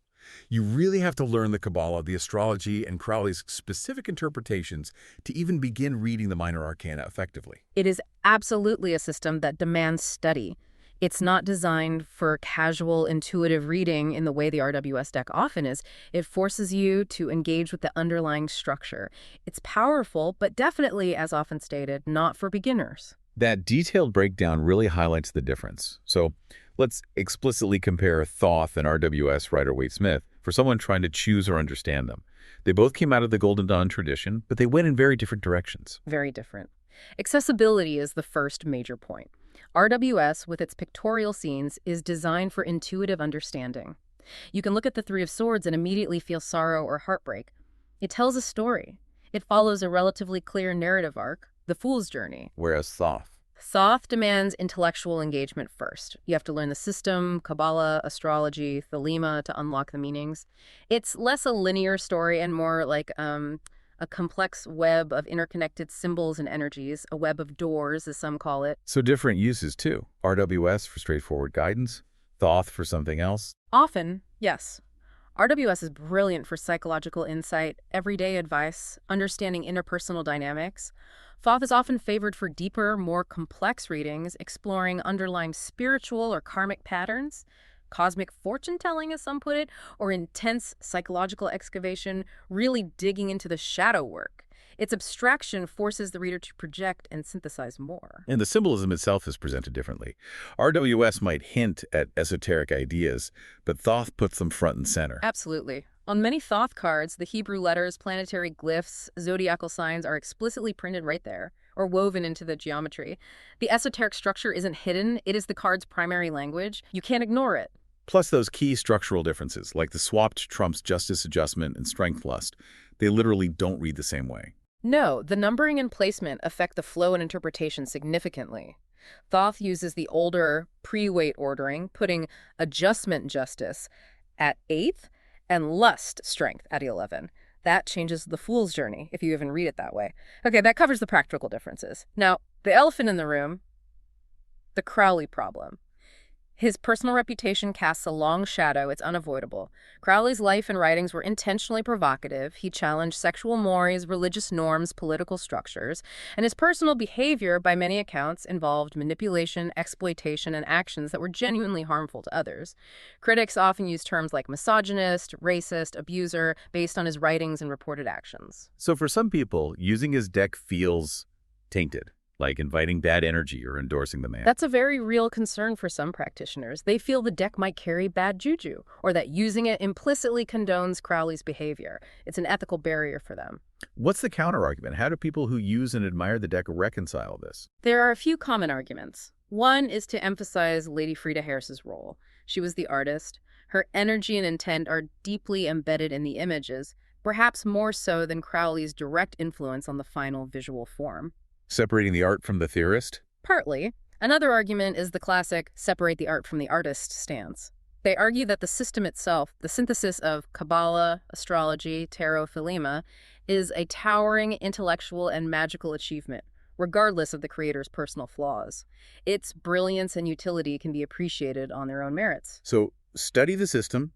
You really have to learn the Kabbalah, the astrology, and Crowley's specific interpretations to even begin reading the minor arcana effectively. It is absolutely a system that demands study. It's not designed for casual, intuitive reading in the way the RWS deck often is. It forces you to engage with the underlying structure. It's powerful, but definitely, as often stated, not for beginners. That detailed breakdown really highlights the difference. So let's explicitly compare Thoth and RWS Rider-Waite-Smith for someone trying to choose or understand them. They both came out of the Golden Dawn tradition, but they went in very different directions. Very different. Accessibility is the first major point. RWS, with its pictorial scenes, is designed for intuitive understanding. You can look at the Three of Swords and immediately feel sorrow or heartbreak. It tells a story. It follows a relatively clear narrative arc, the Fool's Journey. Whereas Thoth demands intellectual engagement first. You have to learn the system, Kabbalah, astrology, Thelema to unlock the meanings. It's less a linear story and more like a complex web of interconnected symbols and energies, a web of doors, as some call it. So different uses, too. RWS for straightforward guidance, Thoth for something else. Often, yes. RWS is brilliant for psychological insight, everyday advice, understanding interpersonal dynamics. Thoth is often favored for deeper, more complex readings, exploring underlying spiritual or karmic patterns, cosmic fortune-telling, as some put it, or intense psychological excavation, really digging into the shadow work. Its abstraction forces the reader to project and synthesize more. And the symbolism itself is presented differently. RWS might hint at esoteric ideas, but Thoth puts them front and center. Absolutely. On many Thoth cards, the Hebrew letters, planetary glyphs, zodiacal signs are explicitly printed right there, or woven into the geometry. The esoteric structure isn't hidden. It is the card's primary language. You can't ignore it. Plus those key structural differences, like the swapped trumps justice adjustment and strength lust. They literally don't read the same way. No, the numbering and placement affect the flow and interpretation significantly. Thoth uses the older pre-weight ordering, putting adjustment justice at 8th and lust strength at 11. That changes the Fool's Journey, if you even read it that way. Okay, that covers the practical differences. Now, the elephant in the room, the Crowley problem. His personal reputation casts a long shadow. It's unavoidable. Crowley's life and writings were intentionally provocative. He challenged sexual mores, religious norms, political structures, and his personal behavior, by many accounts, involved manipulation, exploitation, and actions that were genuinely harmful to others. Critics often use terms like misogynist, racist, abuser, based on his writings and reported actions. So for some people, using his deck feels tainted, like inviting bad energy or endorsing the man. That's a very real concern for some practitioners. They feel the deck might carry bad juju, or that using it implicitly condones Crowley's behavior. It's an ethical barrier for them. What's the counter-argument? How do people who use and admire the deck reconcile this? There are a few common arguments. One is to emphasize Lady Frida Harris's role. She was the artist. Her energy and intent are deeply embedded in the images, perhaps more so than Crowley's direct influence on the final visual form. Separating the art from the theorist? Partly. Another argument is the classic separate the art from the artist stance. They argue that the system itself, the synthesis of Kabbalah, astrology, tarot, Thelema, is a towering intellectual and magical achievement, regardless of the creator's personal flaws. Its brilliance and utility can be appreciated on their own merits. So study the system,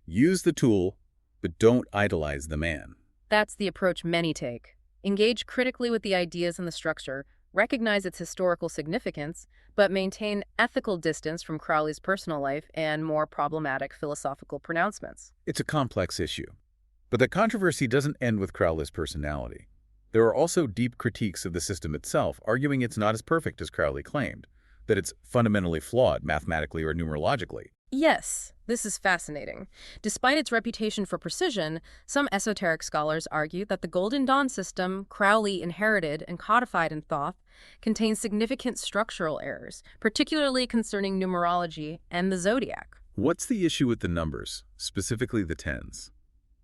use the tool, but don't idolize the man. That's the approach many take. Engage critically with the ideas and the structure, recognize its historical significance, but maintain ethical distance from Crowley's personal life and more problematic philosophical pronouncements. It's a complex issue. But the controversy doesn't end with Crowley's personality. There are also deep critiques of the system itself, arguing it's not as perfect as Crowley claimed, that it's fundamentally flawed mathematically or numerologically. Yes, this is fascinating. Despite its reputation for precision, some esoteric scholars argue that the Golden Dawn system Crowley inherited and codified in Thoth contains significant structural errors, particularly concerning numerology and the zodiac. What's the issue with the numbers, specifically the tens?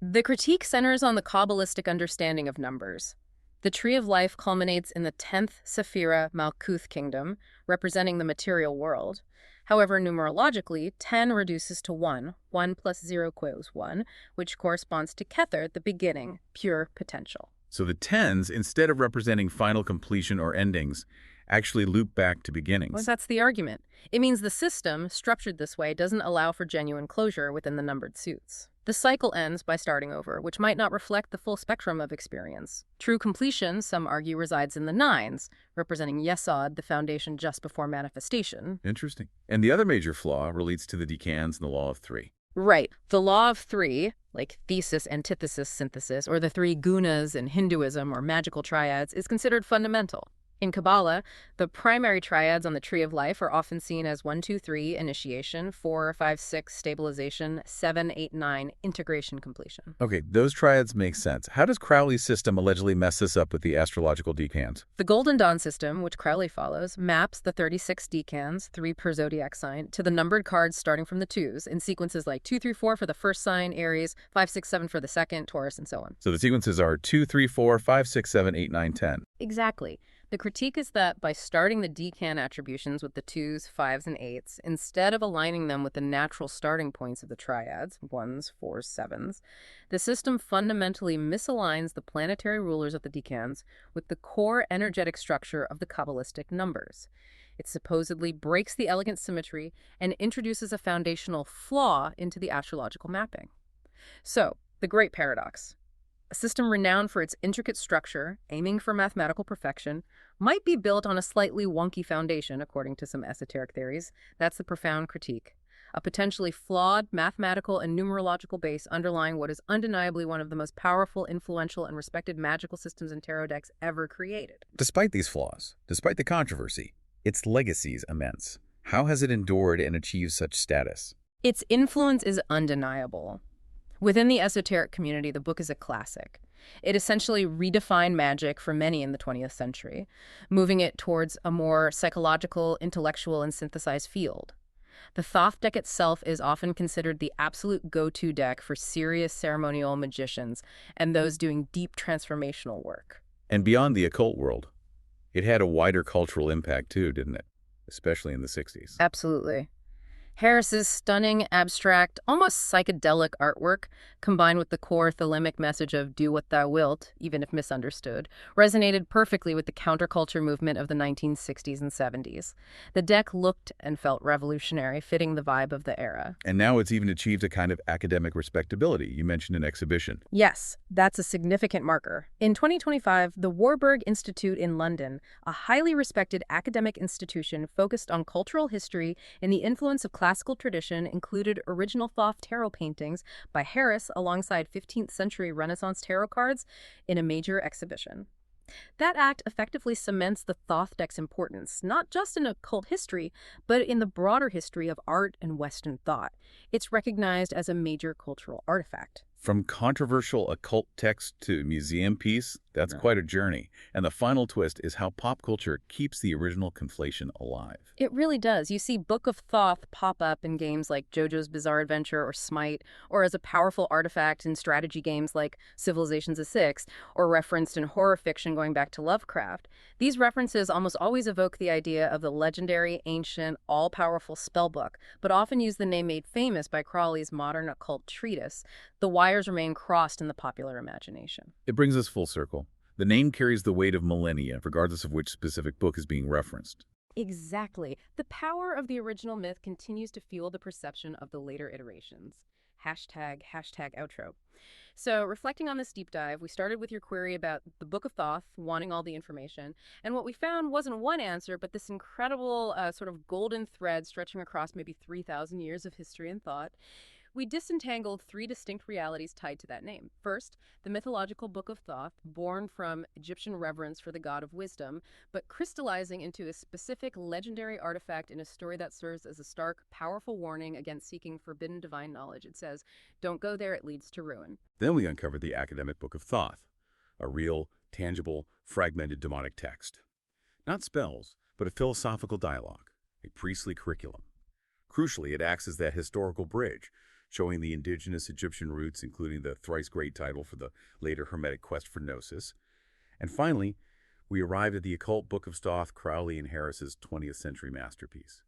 The critique centers on the Kabbalistic understanding of numbers. The Tree of Life culminates in the 10th Sephira Malkuth kingdom, representing the material world. However, numerologically, 10 reduces to 1. 1 plus 0 equals 1, which corresponds to Kether, the beginning, pure potential. So the tens, instead of representing final completion or endings, actually loop back to beginnings. Well, that's the argument. It means the system, structured this way, doesn't allow for genuine closure within the numbered suits. The cycle ends by starting over, which might not reflect the full spectrum of experience. True completion, some argue, resides in the nines, representing Yesod, the foundation just before manifestation. Interesting. And the other major flaw relates to the decans and the law of three. Right. The law of three, like thesis, antithesis, synthesis, or the three gunas in Hinduism or magical triads, is considered fundamental. In Kabbalah, the primary triads on the Tree of Life are often seen as 1, 2, 3, initiation, 4, 5, 6, stabilization, 7, 8, 9, integration, completion. Okay, those triads make sense. How does Crowley's system allegedly mess this up with the astrological decans? The Golden Dawn system, which Crowley follows, maps the 36 decans, 3 per zodiac sign, to the numbered cards starting from the 2s, in sequences like 2, 3, 4 for the first sign, Aries, 5, 6, 7 for the second, Taurus, and so on. So the sequences are 2, 3, 4, 5, 6, 7, 8, 9, 10. Exactly. The critique is that by starting the decan attributions with the 2s, 5s, and 8s, instead of aligning them with the natural starting points of the triads, 1s, 4s, 7s, the system fundamentally misaligns the planetary rulers of the decans with the core energetic structure of the Kabbalistic numbers. It supposedly breaks the elegant symmetry and introduces a foundational flaw into the astrological mapping. So, the great paradox. A system renowned for its intricate structure, aiming for mathematical perfection, might be built on a slightly wonky foundation, according to some esoteric theories. That's the profound critique. A potentially flawed mathematical and numerological base underlying what is undeniably one of the most powerful, influential, and respected magical systems and tarot decks ever created. Despite these flaws, despite the controversy, its legacy is immense. How has it endured and achieved such status? Its influence is undeniable. Within the esoteric community, the book is a classic. It essentially redefined magic for many in the 20th century, moving it towards a more psychological, intellectual, and synthesized field. The Thoth deck itself is often considered the absolute go-to deck for serious ceremonial magicians and those doing deep transformational work. And beyond the occult world, it had a wider cultural impact too, didn't it? Especially in the 60s. Absolutely. Harris's stunning, abstract, almost psychedelic artwork, combined with the core thelemic message of do what thou wilt, even if misunderstood, resonated perfectly with the counterculture movement of the 1960s and 70s. The deck looked and felt revolutionary, fitting the vibe of the era. And now it's even achieved a kind of academic respectability. You mentioned an exhibition. Yes, that's a significant marker. In 2025, the Warburg Institute in London, a highly respected academic institution focused on cultural history and the influence of classical tradition, included original Thoth tarot paintings by Harris alongside 15th century Renaissance tarot cards in a major exhibition. That act effectively cements the Thoth deck's importance, not just in occult history, but in the broader history of art and Western thought. It's recognized as a major cultural artifact. From controversial occult text to museum piece, that's Yeah. quite a journey. And the final twist is how pop culture keeps the original conflation alive. It really does. You see Book of Thoth pop up in games like JoJo's Bizarre Adventure or Smite, or as a powerful artifact in strategy games like Civilizations of Six, or referenced in horror fiction going back to Lovecraft. These references almost always evoke the idea of the legendary, ancient, all-powerful spellbook, but often use the name made famous by Crowley's modern occult treatise. The wires remain crossed in the popular imagination. It brings us full circle. The name carries the weight of millennia, regardless of which specific book is being referenced. Exactly. The power of the original myth continues to fuel the perception of the later iterations. Hashtag outro. So, reflecting on this deep dive, we started with your query about the Book of Thoth, wanting all the information. And what we found wasn't one answer, but this incredible sort of golden thread stretching across maybe 3,000 years of history and thought. We disentangled three distinct realities tied to that name. First, the mythological Book of Thoth, born from Egyptian reverence for the god of wisdom, but crystallizing into a specific legendary artifact in a story that serves as a stark, powerful warning against seeking forbidden divine knowledge. It says, "Don't go there, it leads to ruin." Then we uncovered the academic Book of Thoth, a real, tangible, fragmented demonic text. Not spells, but a philosophical dialogue, a priestly curriculum. Crucially, it acts as that historical bridge, showing the indigenous Egyptian roots, including the thrice great title for the later Hermetic quest for Gnosis. And finally, we arrived at the occult Book of Thoth, Crowley and Harris's 20th century masterpiece.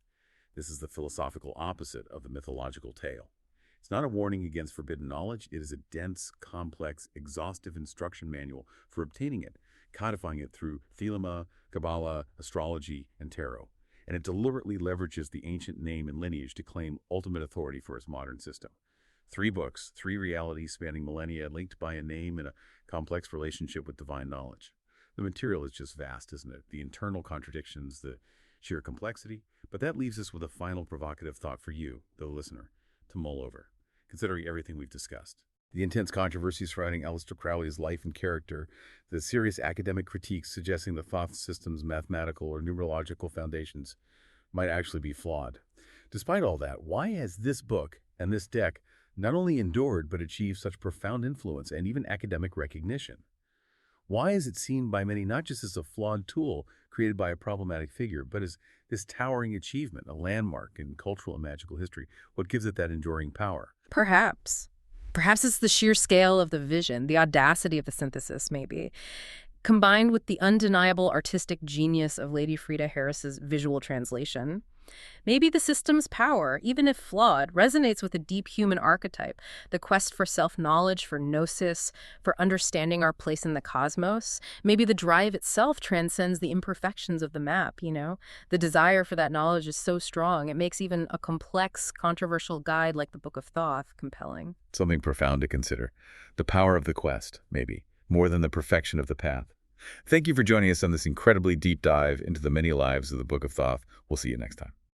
This is the philosophical opposite of the mythological tale. It's not a warning against forbidden knowledge. It is a dense, complex, exhaustive instruction manual for obtaining it, codifying it through Thelema, Kabbalah, astrology, and tarot. And it deliberately leverages the ancient name and lineage to claim ultimate authority for its modern system. 3 books, 3 realities spanning millennia, linked by a name and a complex relationship with divine knowledge. The material is just vast, isn't it? The internal contradictions, the sheer complexity. But that leaves us with a final provocative thought for you, the listener, to mull over, considering everything we've discussed. The intense controversies surrounding Aleister Crowley's life and character, the serious academic critiques suggesting the Thoth system's mathematical or numerological foundations might actually be flawed. Despite all that, why has this book and this deck not only endured but achieved such profound influence and even academic recognition? Why is it seen by many not just as a flawed tool created by a problematic figure, but as this towering achievement, a landmark in cultural and magical history? What gives it that enduring power? Perhaps. Perhaps it's the sheer scale of the vision, the audacity of the synthesis, maybe, combined with the undeniable artistic genius of Lady Frida Harris's visual translation. Maybe the system's power, even if flawed, resonates with a deep human archetype, the quest for self-knowledge, for gnosis, for understanding our place in the cosmos. Maybe the drive itself transcends the imperfections of the map, you know? The desire for that knowledge is so strong, it makes even a complex, controversial guide like the Book of Thoth compelling. Something profound to consider. The power of the quest, maybe, more than the perfection of the path. Thank you for joining us on this incredibly deep dive into the many lives of the Book of Thoth. We'll see you next time.